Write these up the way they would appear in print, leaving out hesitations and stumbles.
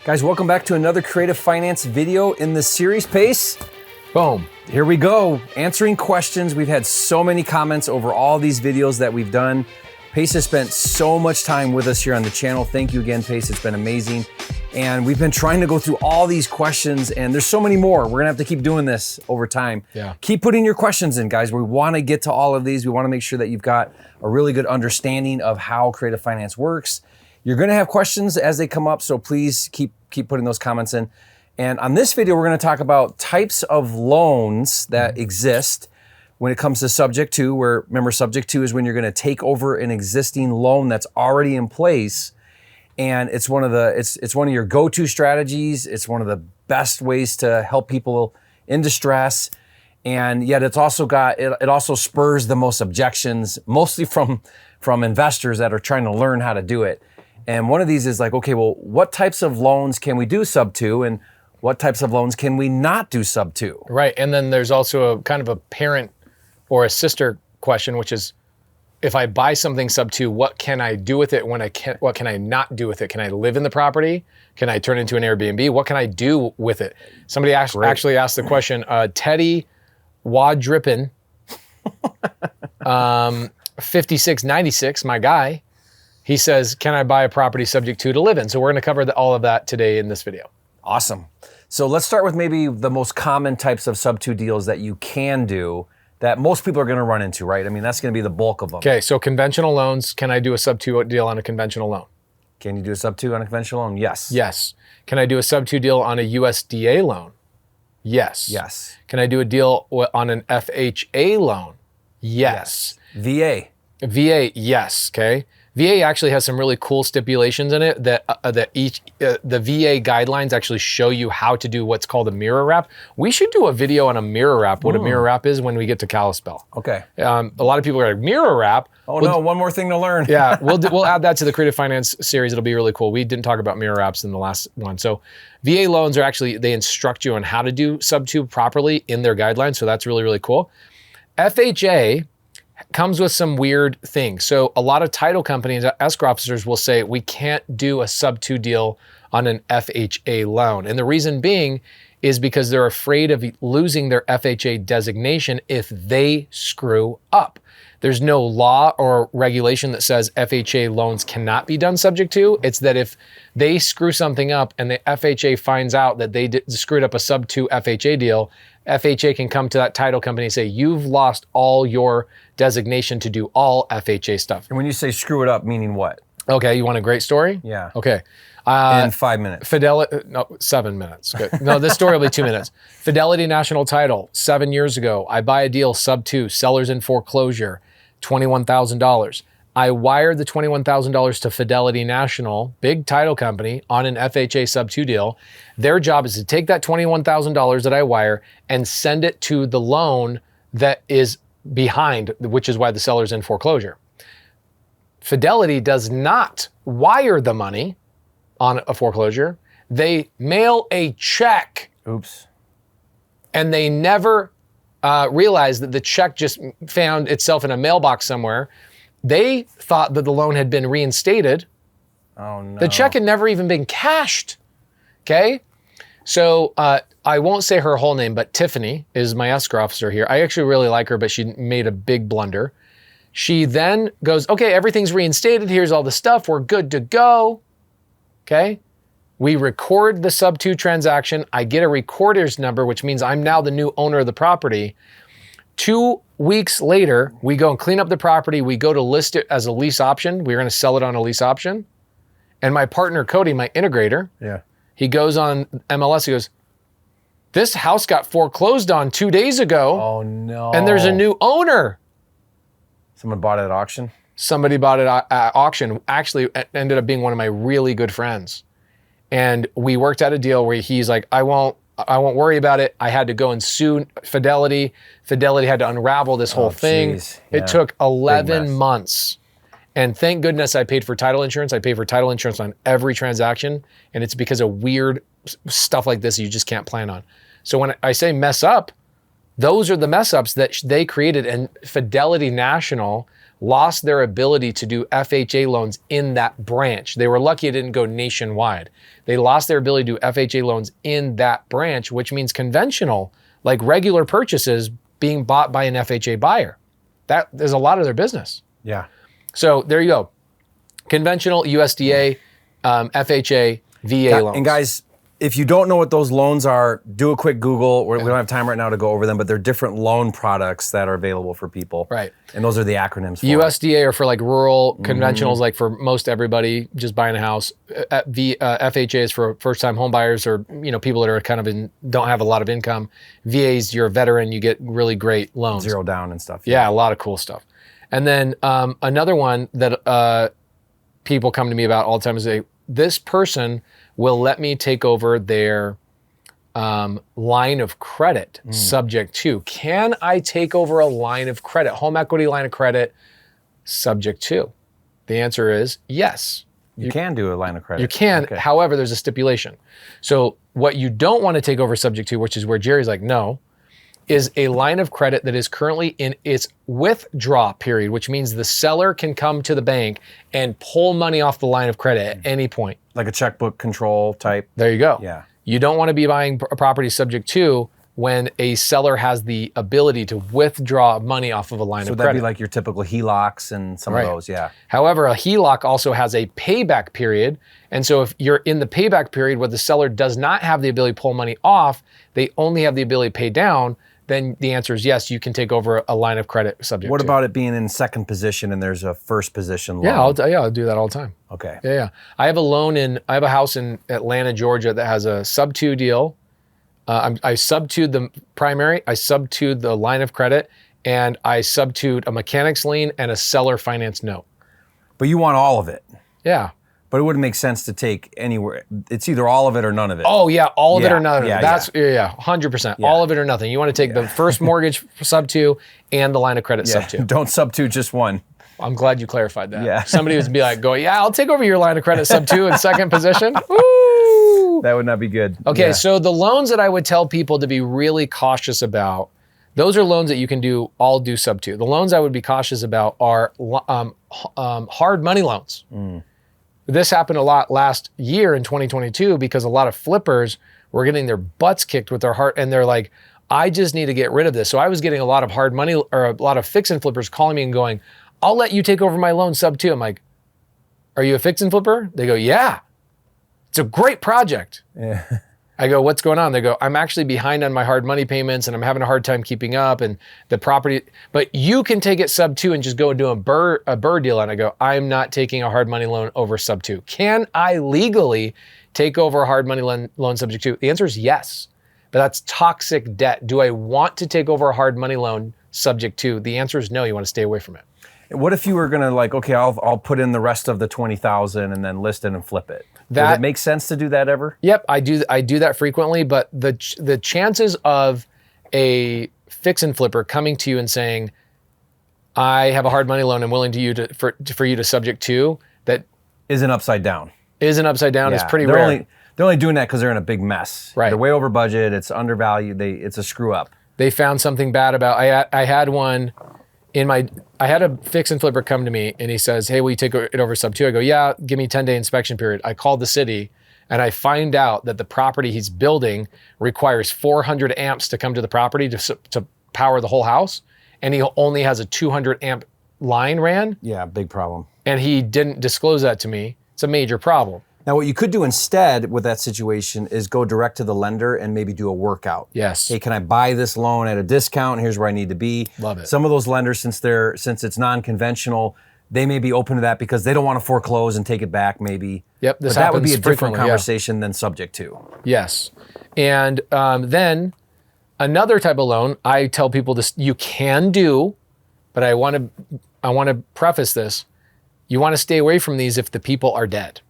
Guys, welcome back to another creative finance video in the series. Pace. Boom. Here we go, answering questions. We've had so many comments over all these videos that we've done. Pace has spent so much time with us here on the channel. Thank you again, Pace. It's been amazing. And we've been trying to go through all these questions, and there's so many more. We're gonna have to keep doing this over time. Yeah. Keep putting your questions in, guys. We wanna get to all of these. We wanna make sure that you've got a really good understanding of how creative finance works. You're gonna have questions as they come up, so please keep putting those comments in. And on this video, we're gonna talk about types of loans that exist when it comes to subject to, where remember subject to is when you're gonna take over an existing loan that's already in place. And it's one of your go-to strategies. It's one of the best ways to help people in distress. And yet it also spurs the most objections, mostly from investors that are trying to learn how to do it. And one of these is like, okay, well, what types of loans can we do sub to, and what types of loans can we not do sub to? Right, and then there's also a kind of a parent or a sister question, which is, if I buy something sub to, what can I do with it what can I not do with it? Can I live in the property? Can I turn it into an Airbnb? What can I do with it? Somebody actually asked the question, Teddy Wadrippin, 5696, my guy, he says, can I buy a property subject to live in? So we're gonna cover all of that today in this video. Awesome. So let's start with maybe the most common types of sub to deals that you can do that most people are gonna run into, right? I mean, that's gonna be the bulk of them. Okay, so conventional loans, can I do a sub to deal on a conventional loan? Can you do a sub to on a conventional loan? Yes. Yes. Can I do a sub to deal on a USDA loan? Yes. Yes. Can I do a deal on an FHA loan? Yes. VA. VA, yes, okay. VA actually has some really cool stipulations in it that the VA guidelines actually show you how to do what's called a mirror wrap. We should do a video on a mirror wrap, what a mirror wrap is when we get to Kalispell. Okay. A lot of people are like, mirror wrap? Oh no, one more thing to learn. Yeah, we'll add that to the Creative Finance series. It'll be really cool. We didn't talk about mirror wraps in the last one. So VA loans are actually, they instruct you on how to do sub to properly in their guidelines. So that's really, really cool. FHA comes with some weird things. So a lot of title companies, escrow officers will say, we can't do a sub to deal on an FHA loan. And the reason being is because they're afraid of losing their FHA designation if they screw up. There's no law or regulation that says FHA loans cannot be done subject to. It's that if they screw something up and the FHA finds out that they screwed up a sub to FHA deal, FHA can come to that title company and say, you've lost all your designation to do all FHA stuff. And when you say screw it up, meaning what? Okay, you want a great story? Yeah. Okay. In 5 minutes. No, 7 minutes. Good. No, this story will be 2 minutes. Fidelity National Title, 7 years ago, I buy a deal sub to, sellers in foreclosure, $21,000. I wired the $21,000 to Fidelity National, big title company, on an FHA sub to deal. Their job is to take that $21,000 that I wire and send it to the loan that is behind, which is why the seller's in foreclosure. Fidelity does not wire the money on a foreclosure. They mail a check. Oops. And they never realized that the check just found itself in a mailbox somewhere. They thought that the loan had been reinstated. Oh no. The check had never even been cashed, okay? So I won't say her whole name, but Tiffany is my escrow officer here. I actually really like her, but she made a big blunder. She then goes, okay, everything's reinstated. Here's all the stuff. We're good to go, okay? We record the sub to transaction. I get a recorder's number, which means I'm now the new owner of the property. 2 weeks later, we go and clean up the property. We go to list it as a lease option. We're gonna sell it on a lease option. And my partner, Cody, my integrator, he goes on MLS, he goes, this house got foreclosed on 2 days ago. Oh no. And there's a new owner. Someone bought it at auction? Somebody bought it at auction. Actually, it ended up being one of my really good friends. And we worked out a deal where he's like, I won't worry about it. I had to go and sue Fidelity. Fidelity had to unravel this whole thing. Geez. Yeah. It took 11 months. And thank goodness I paid for title insurance. I pay for title insurance on every transaction. And it's because of weird stuff like this you just can't plan on. So when I say mess up, those are the mess ups that they created. And Fidelity National lost their ability to do FHA loans in that branch. They were lucky it didn't go nationwide. They lost their ability to do FHA loans in that branch, which means conventional, like regular purchases being bought by an FHA buyer. That is a lot of their business. Yeah. So there you go. Conventional, USDA, FHA, VA loans. And guys, if you don't know what those loans are, do a quick Google. We don't have time right now to go over them, but they're different loan products that are available for people. Right. And those are the acronyms for USDA are for like rural, conventionals like for most everybody just buying a house. FHA is for first-time home buyers or people that are kind of don't have a lot of income. VA's, you're a veteran, you get really great loans. 0 down and stuff. Yeah, a lot of cool stuff. And then another one that people come to me about all the time is this person will let me take over their line of credit subject to. Can I take over a line of credit, home equity line of credit subject to? The answer is yes. You can do a line of credit. You can, Okay. however, there's a stipulation. So what you don't want to take over subject to, which is where Jerry's like, no, is a line of credit that is currently in its withdraw period, which means the seller can come to the bank and pull money off the line of credit at any point. Like a checkbook control type. There you go. Yeah. You don't want to be buying a property subject to when a seller has the ability to withdraw money off of a line So of that'd credit. be like your typical HELOCs and some Right. of those, yeah. However, a HELOC also has a payback period. And so if you're in the payback period where the seller does not have the ability to pull money off, they only have the ability to pay down, then the answer is yes, you can take over a line of credit subject What to. about it being in second position and there's a first position loan? Yeah, I'll do that all the time. Okay. Yeah. I have a house in Atlanta, Georgia that has a sub-2 deal. I sub-2'd the primary, I sub-2'd the line of credit, and I sub-2'd a mechanic's lien and a seller finance note. But you want all of it. Yeah. But it wouldn't make sense to take anywhere. It's either all of it or none of it. Oh yeah, all of it Yeah, or none of it. yeah, That's 100%. Yeah. All of it or nothing. You want to take the first mortgage sub-2 and the line of credit sub-2. Don't sub-2 just one. I'm glad you clarified that. Yeah. Somebody would be like, yeah, I'll take over your line of credit sub-2 in second position. Woo! That would not be good. Okay, Yeah. so the loans that I would tell people to be really cautious about, those are loans that you can do sub-2. The loans I would be cautious about are hard money loans. This happened a lot last year in 2022 because a lot of flippers were getting their butts kicked with their heart, and they're like, I just need to get rid of this. So I was getting a lot of hard money or a lot of fix and flippers calling me and going, I'll let you take over my loan sub-2. I'm like, are you a fix and flipper? They go, yeah. It's a great project. Yeah. I go, what's going on? They go, I'm actually behind on my hard money payments and I'm having a hard time keeping up and the property, but you can take it sub-2 and just go and do a BRRRR deal. And I go, I'm not taking a hard money loan over sub-2. Can I legally take over a hard money loan subject to? The answer is yes, but that's toxic debt. Do I want to take over a hard money loan subject to? The answer is no, you want to stay away from it. What if you were gonna okay, I'll put in the rest of the 20,000 and then list it and flip it? Does it make sense to do that ever? Yep, I do that frequently, but the chances of a fix and flipper coming to you and saying, I have a hard money loan, I'm willing to for you to subject to, that Isn't upside down. is pretty they're rare. They're only doing that because they're in a big mess. Right. They're way over budget, it's undervalued, it's a screw up. They found something bad about, I had one I had a fix and flipper come to me and he says, hey, will you take it over sub-2? I go, yeah, give me 10-day inspection period. I called the city and I find out that the property he's building requires 400 amps to come to the property to power the whole house. And he only has a 200 amp line ran. Yeah, big problem. And he didn't disclose that to me. It's a major problem. Now, what you could do instead with that situation is go direct to the lender and maybe do a workout. Yes. Hey, can I buy this loan at a discount? Here's where I need to be. Love it. Some of those lenders, since it's non-conventional, they may be open to that because they don't want to foreclose and take it back maybe. Yep, this but that would be a happens different frequently, yeah. conversation than subject to. Yes. And then another type of loan, I tell people this, you can do, but I want to preface this. You want to stay away from these if the people are dead.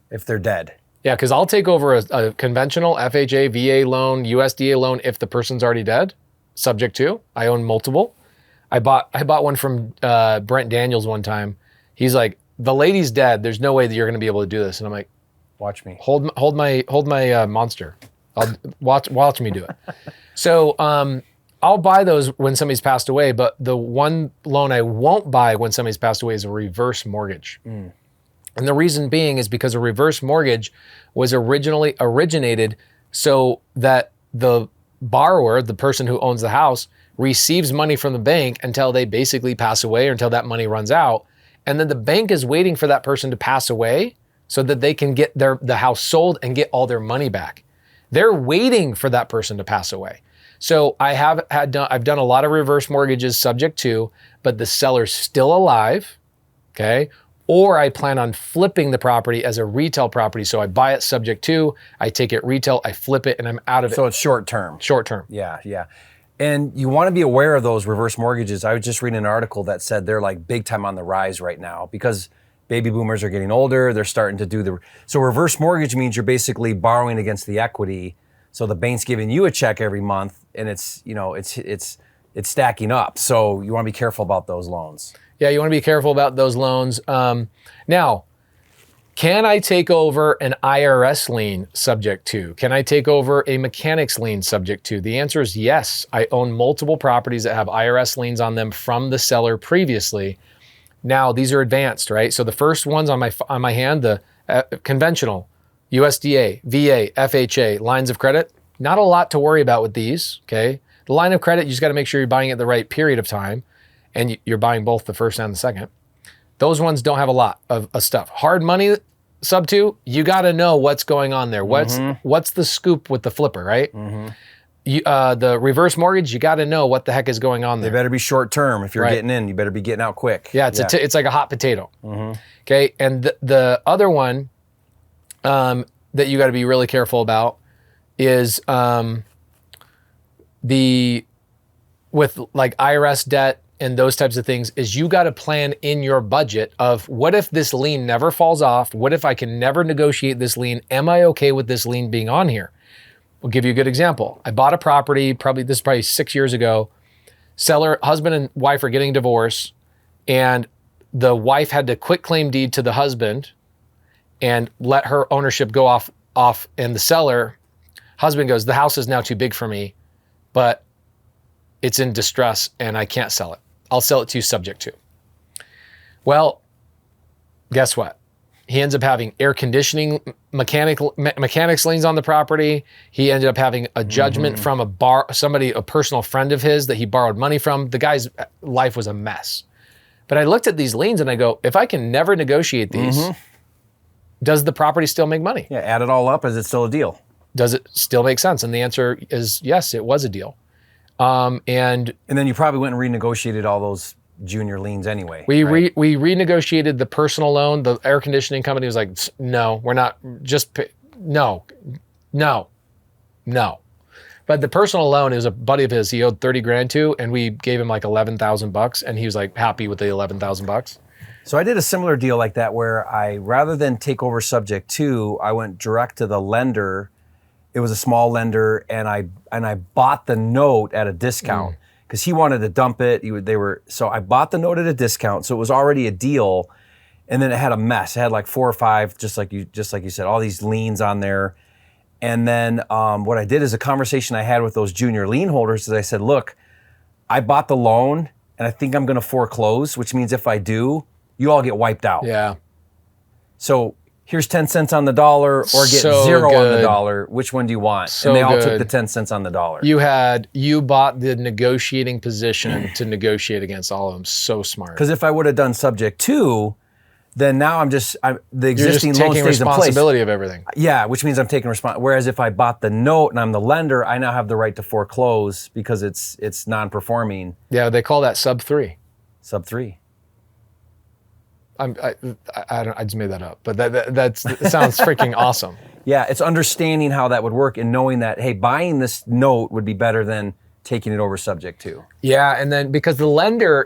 If they're dead. Yeah, because I'll take over a conventional FHA, VA loan, USDA loan if the person's already dead, subject to. I own multiple. I bought one from Brent Daniels one time. He's like, the lady's dead. There's no way that you're going to be able to do this. And I'm like, watch me. Hold my monster. I'll watch me do it. So I'll buy those when somebody's passed away, but the one loan I won't buy when somebody's passed away is a reverse mortgage. And the reason being is because a reverse mortgage was originally originated so that the borrower, the person who owns the house, receives money from the bank until they basically pass away or until that money runs out. And then the bank is waiting for that person to pass away so that they can get the house sold and get all their money back. They're waiting for that person to pass away. So I've done a lot of reverse mortgages subject to, but the seller's still alive, okay? Or I plan on flipping the property as a retail property. So I buy it subject to, I take it retail, I flip it, and I'm out of it. So it's short term. Short term. Yeah, yeah. And you want to be aware of those reverse mortgages. I was just reading an article that said they're like big time on the rise right now because baby boomers are getting older. They're starting to do so reverse mortgage means you're basically borrowing against the equity. So the bank's giving you a check every month and it's stacking up. So you want to be careful about those loans. Yeah, you want to be careful about those loans. Now, can I take over an IRS lien subject to? Can I take over a mechanics lien subject to? The answer is yes. I own multiple properties that have IRS liens on them from the seller previously. Now, these are advanced, right? So the first ones on my hand, the conventional, USDA, VA, FHA, lines of credit, not a lot to worry about with these, okay? The line of credit, you just got to make sure you're buying at the right period of time and you're buying both the first and the second. Those ones don't have a lot of stuff. Hard money, Subto, you got to know what's going on there. What's the scoop with the flipper, right? The reverse mortgage, you got to know what the heck is going on there. They better be short term. If you're getting in, you better be getting out quick. Yeah, it's like a hot potato. Okay, and the other one that you got to be really careful about is with like IRS debt and those types of things, is you got to plan in your budget of what if this lien never falls off? What if I can never negotiate this lien? Am I okay with this lien being on here? I'll give you a good example. I bought a property, this is probably 6 years ago. Seller, husband and wife are getting divorced, and the wife had to quit claim deed to the husband and let her ownership go off, and the husband goes, the house is now too big for me, but it's in distress and I can't sell it. I'll sell it to you subject to. Well, guess what? He ends up having air conditioning, mechanics liens on the property. He ended up having a judgment from a personal friend of his that he borrowed money from. The guy's life was a mess. But I looked at these liens and I go, if I can never negotiate these, does the property still make money? Yeah, add it all up, is it still a deal? Does it still make sense? And the answer is yes, it was a deal. And then you probably went and renegotiated all those junior liens anyway. We renegotiated the personal loan. The air conditioning company was like, no, we're not, no. But the personal loan is a buddy of his, he owed 30 grand to, and we gave him like $11,000 and he was like happy with the $11,000. So I did a similar deal like that where rather than take over subject to, I went direct to the lender. It was a small lender, and I bought the note at a discount because he wanted to dump it. So I bought the note at a discount, so it was already a deal, and then it had a mess. It had like 4 or 5, just like you said, all these liens on there. And then what I did is a conversation I had with those junior lien holders is I said, look, I bought the loan, and I think I'm going to foreclose, which means if I do, you all get wiped out. Yeah. So here's 10 cents on the dollar or get zero on the dollar. Which one do you want? And they all took the 10 cents on the dollar. You bought the negotiating position to negotiate against all of them. So smart. Because if I would have done subject to, then now the existing loan stays in place. You're taking responsibility of everything. Yeah, which means I'm taking responsibility. Whereas if I bought the note and I'm the lender, I now have the right to foreclose because it's non-performing. Yeah, they call that sub 3. Sub 3. I just made that up, but that sounds freaking awesome. Yeah, it's understanding how that would work and knowing that, hey, buying this note would be better than taking it over subject to. Yeah, and then because the lender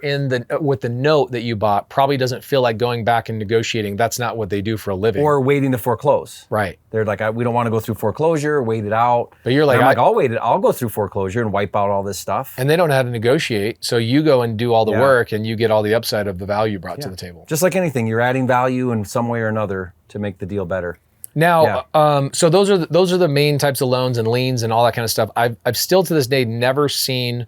with the note that you bought probably doesn't feel like going back and negotiating. That's not what they do for a living. Or waiting to foreclose. Right. They're like, we don't want to go through foreclosure, wait it out. But you're like, I'll go through foreclosure and wipe out all this stuff. And they don't know how to negotiate, so you go and do all the work and you get all the upside of the value brought to the table. Just like anything, you're adding value in some way or another to make the deal better. Now, so those are the main types of loans and liens and all that kind of stuff. I've still to this day never seen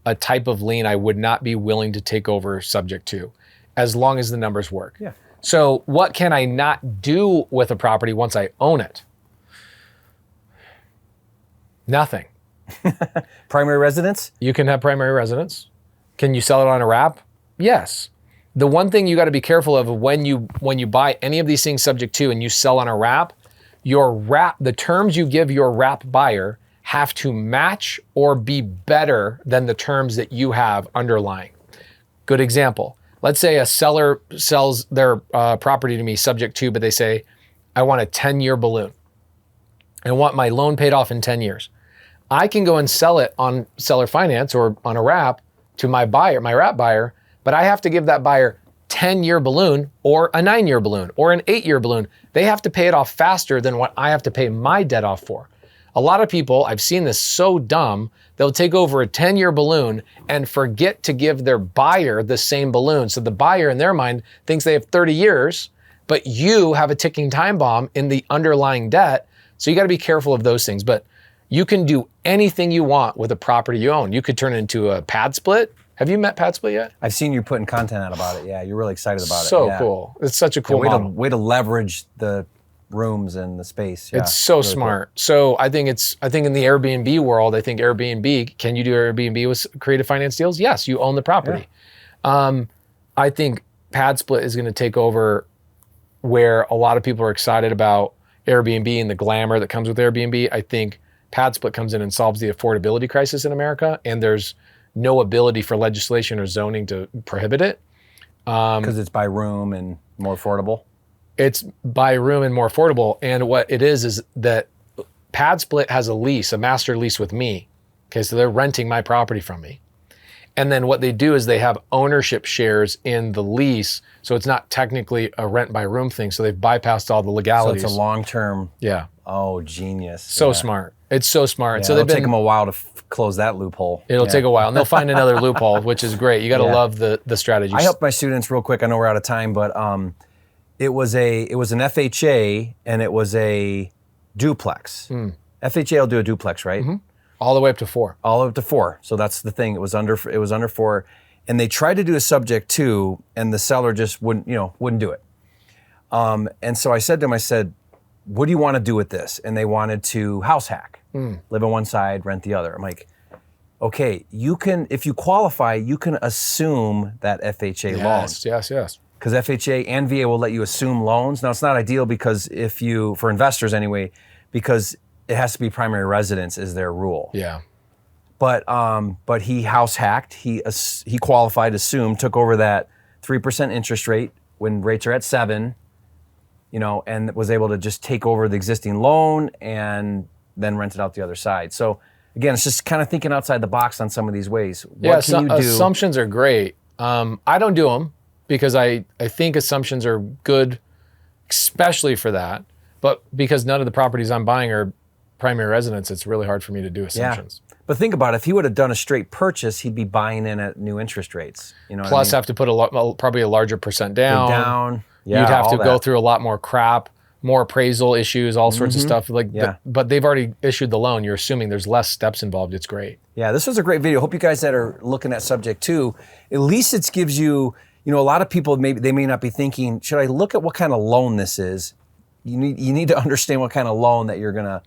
a type of lien I would not be willing to take over subject to, as long as the numbers work. Yeah. So what can I not do with a property once I own it? Nothing. Primary residence? You can have primary residence. Can you sell it on a wrap? Yes. The one thing you got to be careful of when you buy any of these things subject to and you sell on a wrap, the terms you give your wrap buyer have to match or be better than the terms that you have underlying. Good example. Let's say a seller sells their property to me subject to, but they say, I want a 10-year balloon. I want my loan paid off in 10 years. I can go and sell it on seller finance or on a wrap to my buyer, my wrap buyer, but I have to give that buyer 10-year balloon or a 9-year balloon or an 8-year balloon. They have to pay it off faster than what I have to pay my debt off for. A lot of people, I've seen this so dumb, they'll take over a 10-year balloon and forget to give their buyer the same balloon. So the buyer in their mind thinks they have 30 years, but you have a ticking time bomb in the underlying debt. So you got to be careful of those things. But you can do anything you want with a property you own. You could turn it into a Padsplit. Have you met Padsplit yet? I've seen you putting content out about it. Yeah, you're really excited about it. So yeah. cool. It's such a cool model. Way to leverage the rooms and the space. Yeah, it's so really smart. Cool. So I think in the Airbnb world, I think Airbnb, can you do Airbnb with creative finance deals? Yes, you own the property. Yeah. I think Padsplit is going to take over where a lot of people are excited about Airbnb and the glamour that comes with Airbnb. I think Padsplit comes in and solves the affordability crisis in America, and there's no ability for legislation or zoning to prohibit it. Because it's by room and more affordable? It's by room and more affordable. And what it is that Padsplit has a lease, a master lease with me. Okay, so they're renting my property from me. And then what they do is they have ownership shares in the lease. So it's not technically a rent by room thing. So they've bypassed all the legalities. So it's a long-term. Yeah. Oh, genius. So smart. It's so smart. Yeah, so it'll take them a while to close that loophole. It'll take a while, and they'll find another loophole, which is great. You got to love the strategy. I help my students real quick. I know we're out of time, but it was an FHA and it was a duplex. FHA will do a duplex, right? Mm-hmm. All the way up to 4. All the way up to 4. So that's the thing. It was under 4, and they tried to do a subject to, and the seller just wouldn't do it. And so I said to them, what do you want to do with this? And they wanted to house hack, live on one side, rent the other. I'm like, okay, you can, if you qualify, you can assume that FHA loan. Yes. Because FHA and VA will let you assume loans. Now it's not ideal because for investors anyway, because it has to be primary residence is their rule. Yeah. But he house hacked. He qualified, assumed, took over that 3% interest rate when rates are at 7. And was able to just take over the existing loan and then rent it out the other side. So again, it's just kind of thinking outside the box on some of these ways. What can you do? Assumptions are great. I don't do them because I think assumptions are good, especially for that. But because none of the properties I'm buying are primary residence, it's really hard for me to do assumptions. Yeah. But think about it. If he would have done a straight purchase, he'd be buying in at new interest rates. Plus have to put probably a larger percent down. Yeah, you'd have to go through a lot more crap, more appraisal issues, all sorts of stuff. But they've already issued the loan. You're assuming there's less steps involved. It's great. Yeah, this was a great video. Hope you guys that are looking at subject to, at least it gives you, a lot of people they may not be thinking, should I look at what kind of loan this is? You need to understand what kind of loan that you're gonna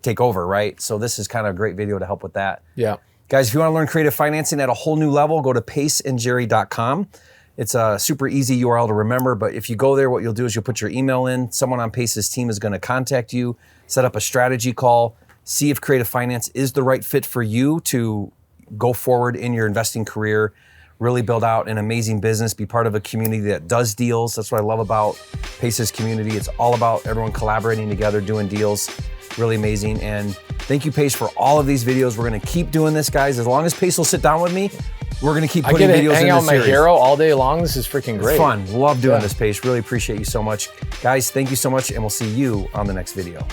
take over, right? So this is kind of a great video to help with that. Yeah. Guys, if you want to learn creative financing at a whole new level, go to paceandjerry.com. It's a super easy URL to remember, but if you go there, what you'll do is you'll put your email in. Someone on Pace's team is going to contact you, set up a strategy call, see if creative finance is the right fit for you to go forward in your investing career, really build out an amazing business, be part of a community that does deals. That's what I love about Pace's community. It's all about everyone collaborating together, doing deals. Really amazing. And thank you, Pace, for all of these videos. We're going to keep doing this, guys. As long as Pace will sit down with me, we're going to keep putting videos in this series. I get to hang out with my hero all day long. This is freaking great. It's fun. Love doing this, Pace. Really appreciate you so much. Guys, thank you so much, and we'll see you on the next video.